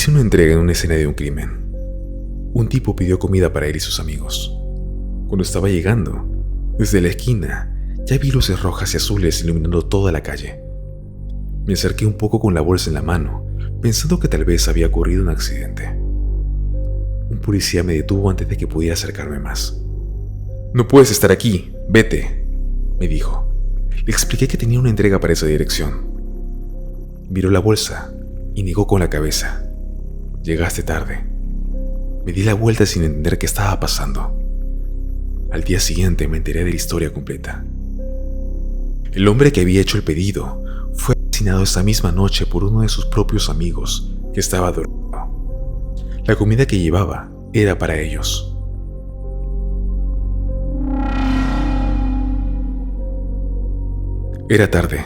Hice una entrega en una escena de un crimen. Un tipo pidió comida para él y sus amigos. Cuando estaba llegando, desde la esquina, ya vi luces rojas y azules iluminando toda la calle. Me acerqué un poco con la bolsa en la mano, pensando que tal vez había ocurrido un accidente. Un policía me detuvo antes de que pudiera acercarme más. «No puedes estar aquí, vete», me dijo. Le expliqué que tenía una entrega para esa dirección. Miró la bolsa y negó con la cabeza. «Llegaste tarde». Me di la vuelta sin entender qué estaba pasando. Al día siguiente me enteré de la historia completa. El hombre que había hecho el pedido fue asesinado esa misma noche por uno de sus propios amigos que estaba dormido. La comida que llevaba era para ellos. Era tarde,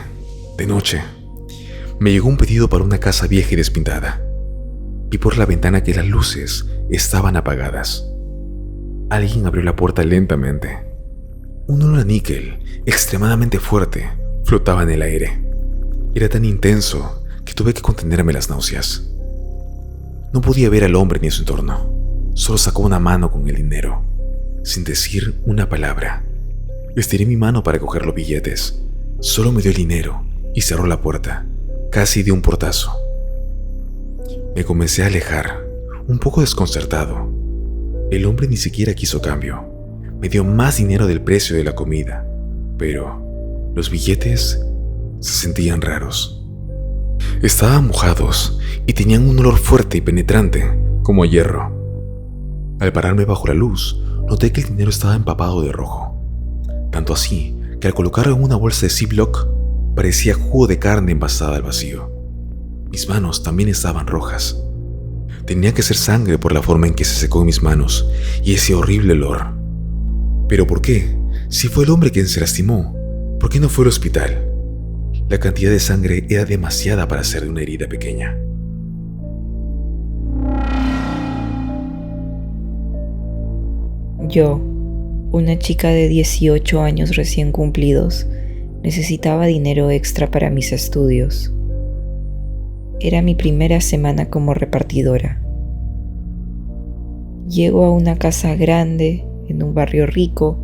de noche. Me llegó un pedido para una casa vieja y despintada. Vi por la ventana que las luces estaban apagadas. Alguien abrió la puerta lentamente. Un olor a níquel extremadamente fuerte flotaba en el aire. Era tan intenso que tuve que contenerme las náuseas. No podía ver al hombre ni a su entorno. Solo sacó una mano con el dinero, sin decir una palabra. Estiré mi mano para coger los billetes. Solo me dio el dinero y cerró la puerta, casi de un portazo. Me comencé a alejar, un poco desconcertado. El hombre ni siquiera quiso cambio. Me dio más dinero del precio de la comida, pero los billetes se sentían raros. Estaban mojados y tenían un olor fuerte y penetrante, como a hierro. Al pararme bajo la luz, noté que el dinero estaba empapado de rojo. Tanto así que al colocarlo en una bolsa de Ziploc, parecía jugo de carne envasada al vacío. Mis manos también estaban rojas. Tenía que ser sangre por la forma en que se secó en mis manos y ese horrible olor. ¿Pero por qué? Si fue el hombre quien se lastimó, ¿por qué no fue al hospital? La cantidad de sangre era demasiada para ser de una herida pequeña. Yo, una chica de 18 años recién cumplidos, necesitaba dinero extra para mis estudios. Era mi primera semana como repartidora. Llego a una casa grande, en un barrio rico,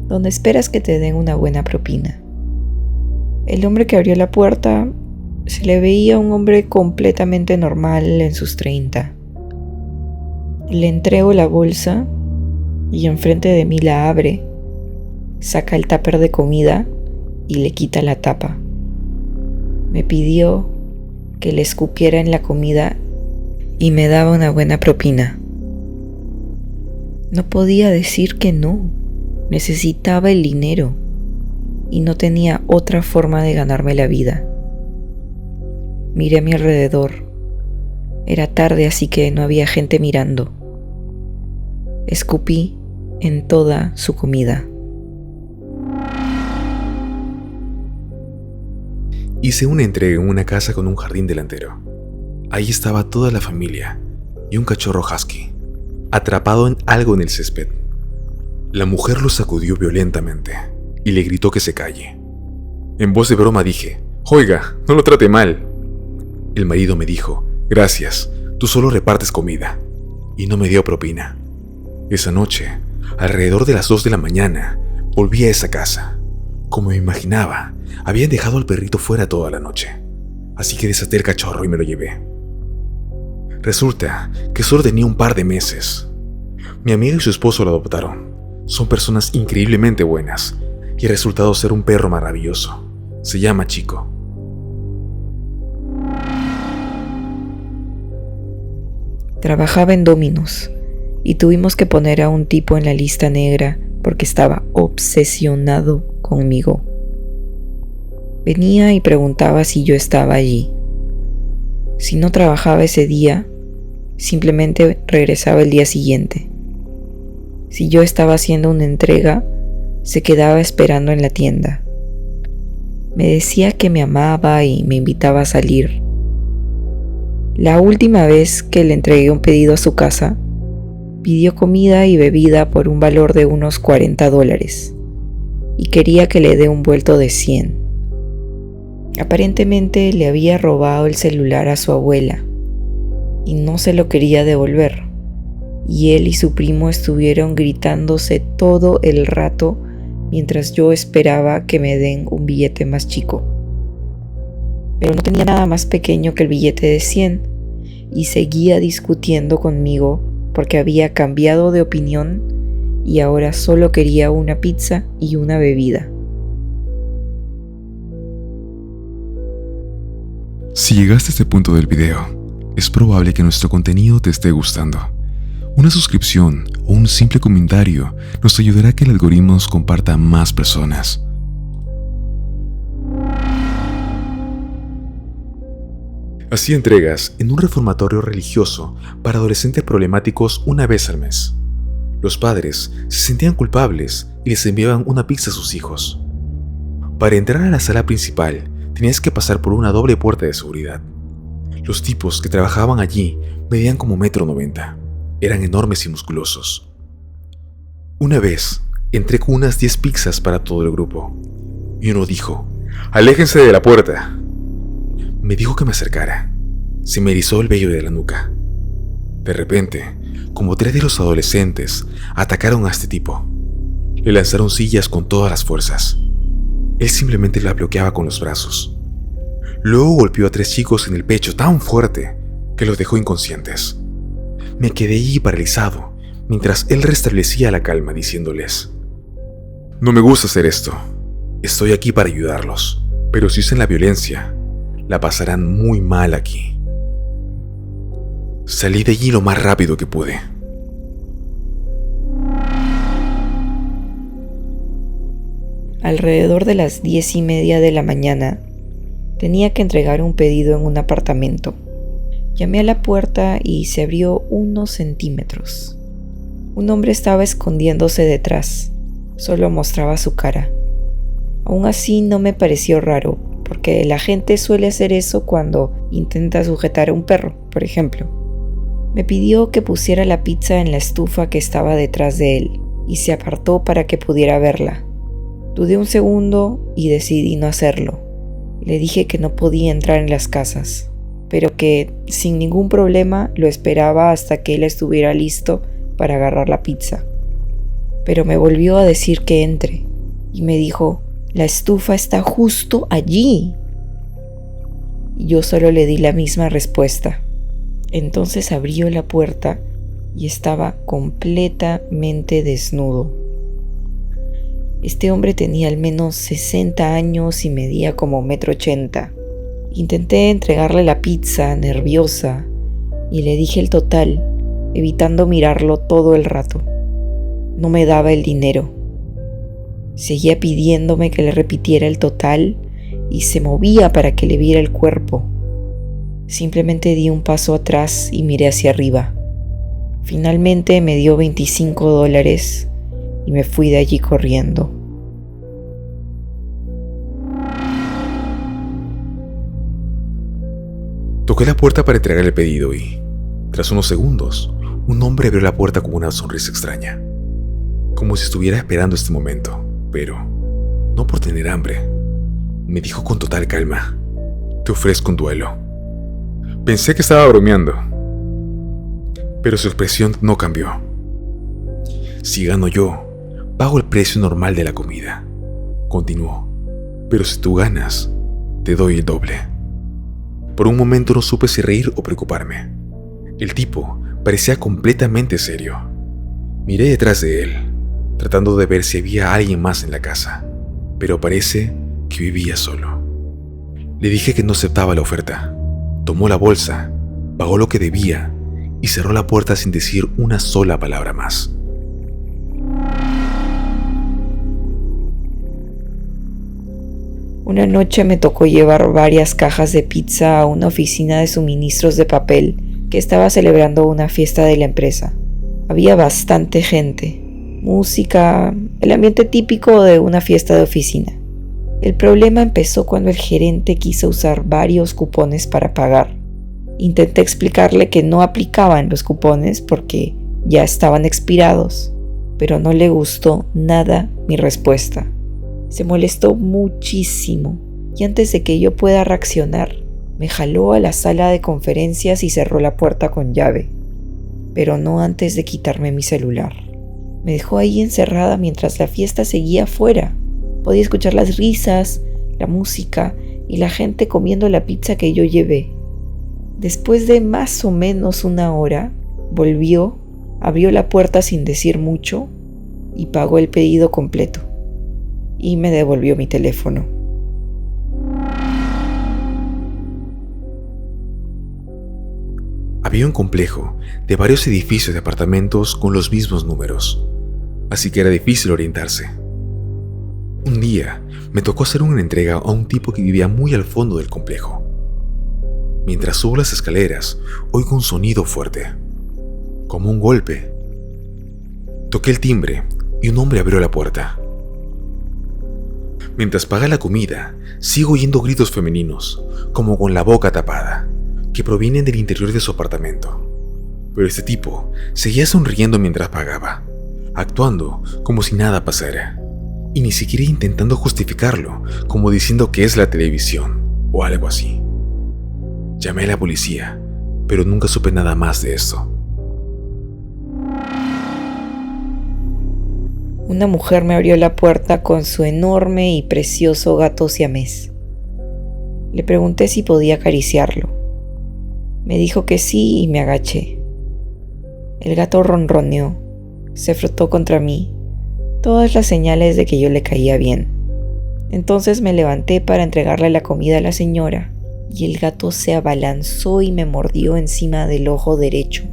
donde esperas que te den una buena propina. El hombre que abrió la puerta se le veía un hombre completamente normal en sus 30. Le entrego la bolsa y enfrente de mí la abre, saca el tupper de comida y le quita la tapa. Me pidió que le escupiera en la comida y me daba una buena propina. No podía decir que no. Necesitaba el dinero y no tenía otra forma de ganarme la vida. Miré a mi alrededor. Era tarde, así que no había gente mirando. Escupí en toda su comida. Hice una entrega en una casa con un jardín delantero. Ahí estaba toda la familia y un cachorro husky, atrapado en algo en el césped. La mujer lo sacudió violentamente y le gritó que se calle. En voz de broma dije: «Oiga, no lo trate mal». El marido me dijo: «Gracias, tú solo repartes comida», y no me dio propina. Esa noche, alrededor de las 2 de la mañana, volví a esa casa. Como me imaginaba, habían dejado al perrito fuera toda la noche, así que desaté el cachorro y me lo llevé. Resulta que solo tenía un par de meses. Mi amiga y su esposo lo adoptaron. Son personas increíblemente buenas y el resultado ser un perro maravilloso. Se llama Chico. Trabajaba en Domino's y tuvimos que poner a un tipo en la lista negra porque estaba obsesionado conmigo. Venía y preguntaba si yo estaba allí. Si no trabajaba ese día, simplemente regresaba el día siguiente. Si yo estaba haciendo una entrega, se quedaba esperando en la tienda. Me decía que me amaba y me invitaba a salir. La última vez que le entregué un pedido a su casa, pidió comida y bebida por un valor de unos $40 y quería que le dé un vuelto de 100. Aparentemente le había robado el celular a su abuela y no se lo quería devolver. Y él y su primo estuvieron gritándose todo el rato mientras yo esperaba que me den un billete más chico. Pero no tenía nada más pequeño que el billete de 100 y seguía discutiendo conmigo porque había cambiado de opinión y ahora solo quería una pizza y una bebida. Si llegaste a este punto del video, es probable que nuestro contenido te esté gustando. Una suscripción o un simple comentario nos ayudará a que el algoritmo nos comparta a más personas. Hacía entregas en un reformatorio religioso para adolescentes problemáticos una vez al mes. Los padres se sentían culpables y les enviaban una pizza a sus hijos. Para entrar a la sala principal, tenías que pasar por una doble puerta de seguridad. Los tipos que trabajaban allí medían como 1,90 m. Eran enormes y musculosos. Una vez, entré con unas 10 pizzas para todo el grupo. Y uno dijo, «Aléjense de la puerta». Me dijo que me acercara. Se me erizó el vello de la nuca. De repente, como 3 de los adolescentes atacaron a este tipo. Le lanzaron sillas con todas las fuerzas. Él simplemente la bloqueaba con los brazos. Luego golpeó a 3 chicos en el pecho tan fuerte que los dejó inconscientes. Me quedé allí paralizado mientras él restablecía la calma diciéndoles: «No me gusta hacer esto. Estoy aquí para ayudarlos, pero si usan la violencia, la pasarán muy mal aquí». Salí de allí lo más rápido que pude. Alrededor de las 10:30 de la mañana, tenía que entregar un pedido en un apartamento. Llamé a la puerta y se abrió unos centímetros. Un hombre estaba escondiéndose detrás, solo mostraba su cara. Aún así no me pareció raro, porque la gente suele hacer eso cuando intenta sujetar a un perro, por ejemplo. Me pidió que pusiera la pizza en la estufa que estaba detrás de él y se apartó para que pudiera verla. Dudé un segundo y decidí no hacerlo. Le dije que no podía entrar en las casas, pero que sin ningún problema lo esperaba hasta que él estuviera listo para agarrar la pizza. Pero me volvió a decir que entre y me dijo: «La estufa está justo allí». Y yo solo le di la misma respuesta. Entonces abrió la puerta y estaba completamente desnudo. Este hombre tenía al menos 60 años y medía como 1,80 m. Intenté entregarle la pizza, nerviosa, y le dije el total, evitando mirarlo todo el rato. No me daba el dinero. Seguía pidiéndome que le repitiera el total y se movía para que le viera el cuerpo. Simplemente di un paso atrás y miré hacia arriba. Finalmente me dio $25 y me fui de allí corriendo. Toqué la puerta para entregar el pedido y, tras unos segundos, un hombre abrió la puerta con una sonrisa extraña, como si estuviera esperando este momento, pero no por tener hambre. Me dijo con total calma: «Te ofrezco un duelo». Pensé que estaba bromeando, pero su expresión no cambió. «Si gano yo, pago el precio normal de la comida», continuó, «pero si tú ganas, te doy el doble». Por un momento no supe si reír o preocuparme. El tipo parecía completamente serio. Miré detrás de él, tratando de ver si había alguien más en la casa, pero parece que vivía solo. Le dije que no aceptaba la oferta. Tomó la bolsa, pagó lo que debía y cerró la puerta sin decir una sola palabra más. Una noche me tocó llevar varias cajas de pizza a una oficina de suministros de papel que estaba celebrando una fiesta de la empresa. Había bastante gente, música, el ambiente típico de una fiesta de oficina. El problema empezó cuando el gerente quiso usar varios cupones para pagar. Intenté explicarle que no aplicaban los cupones porque ya estaban expirados, pero no le gustó nada mi respuesta. Se molestó muchísimo y antes de que yo pueda reaccionar, Me jaló a la sala de conferencias y cerró la puerta con llave, pero no antes de quitarme mi celular. Me dejó ahí encerrada mientras la fiesta seguía afuera. Podía escuchar las risas, la música y la gente comiendo la pizza que yo llevé. Después de más o menos una hora, volvió, abrió la puerta sin decir mucho y pagó el pedido completo. Y me devolvió mi teléfono. Había un complejo de varios edificios de apartamentos con los mismos números, así que era difícil orientarse. Un día me tocó hacer una entrega a un tipo que vivía muy al fondo del complejo. Mientras subo las escaleras, oigo un sonido fuerte, como un golpe. Toqué el timbre y un hombre abrió la puerta. Mientras paga la comida, sigo oyendo gritos femeninos, como con la boca tapada, que provienen del interior de su apartamento. Pero este tipo seguía sonriendo mientras pagaba, actuando como si nada pasara, y ni siquiera intentando justificarlo, como diciendo que es la televisión o algo así. Llamé a la policía, pero nunca supe nada más de esto. Una mujer me abrió la puerta con su enorme y precioso gato siamés. Le pregunté si podía acariciarlo. Me dijo que sí y me agaché. El gato ronroneó, se frotó contra mí, todas las señales de que yo le caía bien. Entonces me levanté para entregarle la comida a la señora y el gato se abalanzó y me mordió encima del ojo derecho.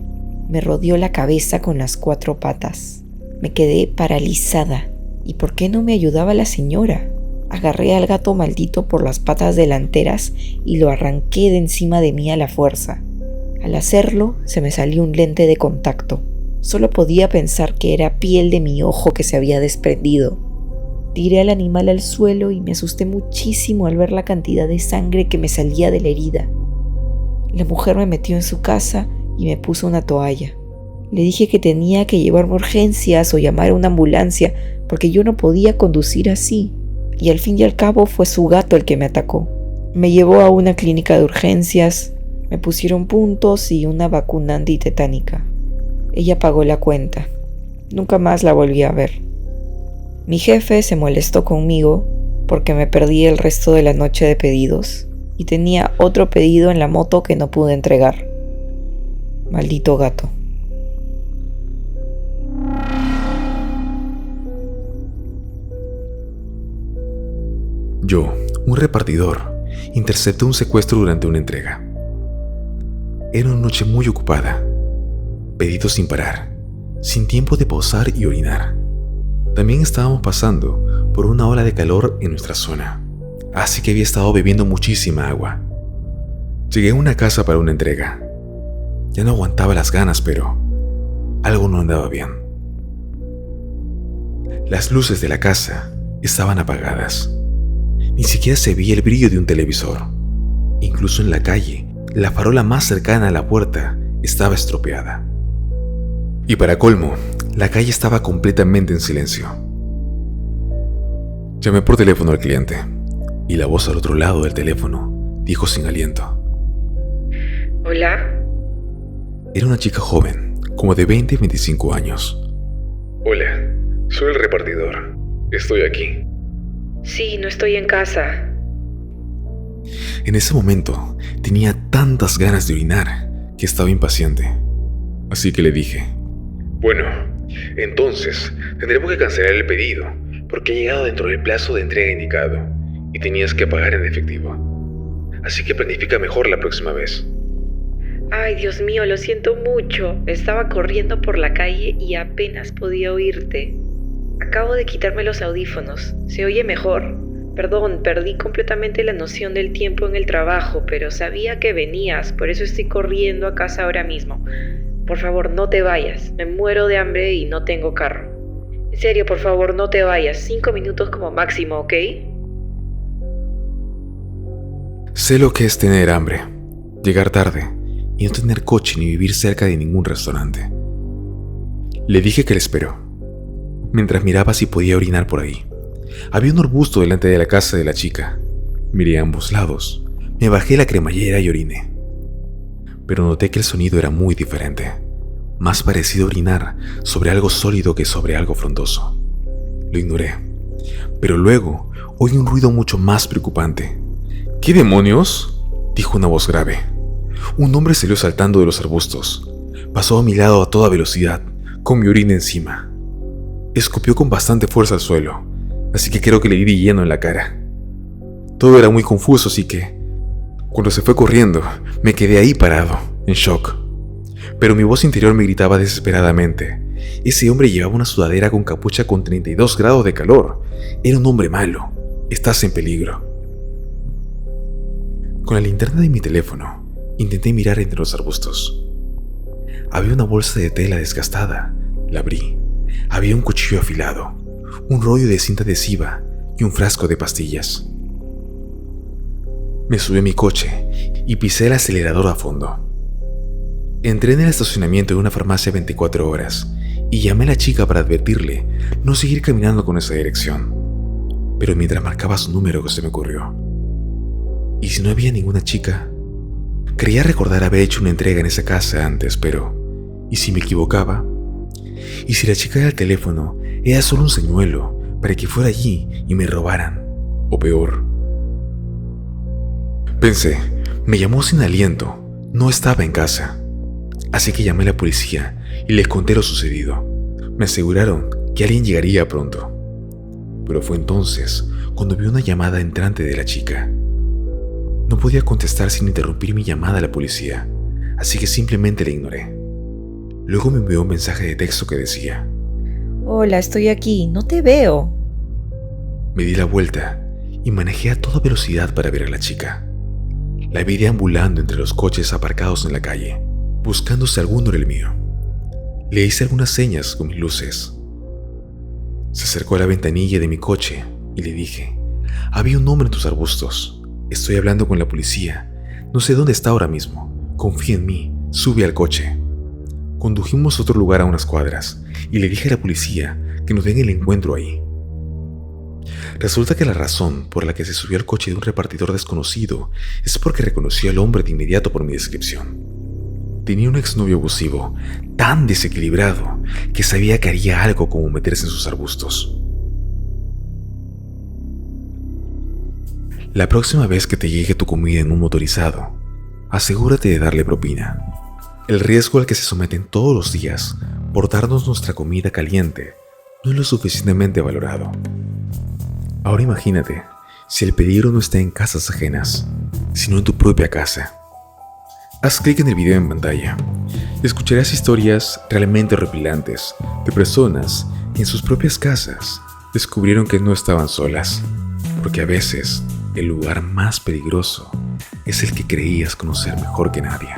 Me rodeó la cabeza con las 4 patas. Me quedé paralizada. ¿Y por qué no me ayudaba la señora? Agarré al gato maldito por las patas delanteras y lo arranqué de encima de mí a la fuerza. Al hacerlo, se me salió un lente de contacto. Solo podía pensar que era piel de mi ojo que se había desprendido. Tiré al animal al suelo y me asusté muchísimo al ver la cantidad de sangre que me salía de la herida. La mujer me metió en su casa y me puso una toalla. Le dije que tenía que llevarme a urgencias o llamar a una ambulancia porque yo no podía conducir así. Y al fin y al cabo fue su gato el que me atacó. Me llevó a una clínica de urgencias, me pusieron puntos y una vacuna antitetánica. Ella pagó la cuenta. Nunca más la volví a ver. Mi jefe se molestó conmigo porque me perdí el resto de la noche de pedidos y tenía otro pedido en la moto que no pude entregar. Maldito gato. Yo, un repartidor, intercepté un secuestro durante una entrega. Era una noche muy ocupada, pedidos sin parar, sin tiempo de pausar y orinar. También estábamos pasando por una ola de calor en nuestra zona, así que había estado bebiendo muchísima agua. Llegué a una casa para una entrega. Ya no aguantaba las ganas, pero algo no andaba bien. Las luces de la casa estaban apagadas. Ni siquiera se veía el brillo de un televisor. Incluso en la calle, la farola más cercana a la puerta estaba estropeada. Y para colmo, la calle estaba completamente en silencio. Llamé por teléfono al cliente, y la voz al otro lado del teléfono dijo sin aliento: ¿Hola? Era una chica joven, como de 20-25 años. Hola, soy el repartidor. Estoy aquí. Sí, no estoy en casa. En ese momento tenía tantas ganas de orinar que estaba impaciente. Así que le dije: bueno, entonces tendremos que cancelar el pedido porque he llegado dentro del plazo de entrega indicado y tenías que pagar en efectivo. Así que planifica mejor la próxima vez. Ay, Dios mío, lo siento mucho. Estaba corriendo por la calle y apenas podía oírte. Acabo de quitarme los audífonos. ¿Se oye mejor? Perdón, perdí completamente la noción del tiempo en el trabajo, pero sabía que venías, por eso estoy corriendo a casa ahora mismo. Por favor, no te vayas. Me muero de hambre y no tengo carro. En serio, por favor, no te vayas. 5 minutos como máximo, ¿ok? Sé lo que es tener hambre, llegar tarde y no tener coche ni vivir cerca de ningún restaurante. Le dije que le esperó, mientras miraba si podía orinar por ahí. Había un arbusto delante de la casa de la chica. Miré a ambos lados, Me bajé la cremallera y oriné. Pero noté que el sonido era muy diferente, más parecido a orinar sobre algo sólido que sobre algo frondoso. Lo ignoré, pero luego oí un ruido mucho más preocupante. ¿Qué demonios?, dijo una voz grave. Un hombre salió saltando de los arbustos. Pasó a mi lado a toda velocidad, con mi orina encima. Escupió con bastante fuerza al suelo, así que creo que le di lleno en la cara. Todo era muy confuso, así que, cuando se fue corriendo, me quedé ahí parado, en shock. Pero mi voz interior me gritaba desesperadamente. Ese hombre llevaba una sudadera con capucha con 32 grados de calor. Era un hombre malo. Estás en peligro. Con la linterna de mi teléfono, intenté mirar entre los arbustos. Había una bolsa de tela desgastada. La abrí. Había un cuchillo afilado, un rollo de cinta adhesiva y un frasco de pastillas. Me subí a mi coche y pisé el acelerador a fondo. Entré en el estacionamiento de una farmacia 24 horas y llamé a la chica para advertirle no seguir caminando con esa dirección. Pero mientras marcaba su número se me ocurrió: ¿y si no había ninguna chica? Creía recordar haber hecho una entrega en esa casa antes, pero ¿y si me equivocaba? ¿Y si la chica del teléfono era solo un señuelo para que fuera allí y me robaran? O peor. Pensé, me llamó sin aliento, no estaba en casa. Así que llamé a la policía y les conté lo sucedido. Me aseguraron que alguien llegaría pronto. Pero fue entonces cuando vi una llamada entrante de la chica. No podía contestar sin interrumpir mi llamada a la policía, así que simplemente la ignoré. Luego me envió un mensaje de texto que decía: Hola, estoy aquí, no te veo. Me di la vuelta y manejé a toda velocidad para ver a la chica. La vi deambulando entre los coches aparcados en la calle, buscando si alguno era el mío. Le hice algunas señas con mis luces. Se acercó a la ventanilla de mi coche y le dije: había un hombre en tus arbustos. Estoy hablando con la policía. No sé dónde está ahora mismo. Confía en mí. Sube al coche. Condujimos a otro lugar a unas cuadras y le dije a la policía que nos den el encuentro ahí. Resulta que la razón por la que se subió al coche de un repartidor desconocido es porque reconoció al hombre de inmediato por mi descripción. Tenía un exnovio abusivo, tan desequilibrado, que sabía que haría algo como meterse en sus arbustos. La próxima vez que te llegue tu comida en un motorizado, asegúrate de darle propina. El riesgo al que se someten todos los días por darnos nuestra comida caliente no es lo suficientemente valorado. Ahora imagínate si el peligro no está en casas ajenas, sino en tu propia casa. Haz clic en el video en pantalla y escucharás historias realmente horripilantes de personas que en sus propias casas descubrieron que no estaban solas, porque a veces el lugar más peligroso es el que creías conocer mejor que nadie.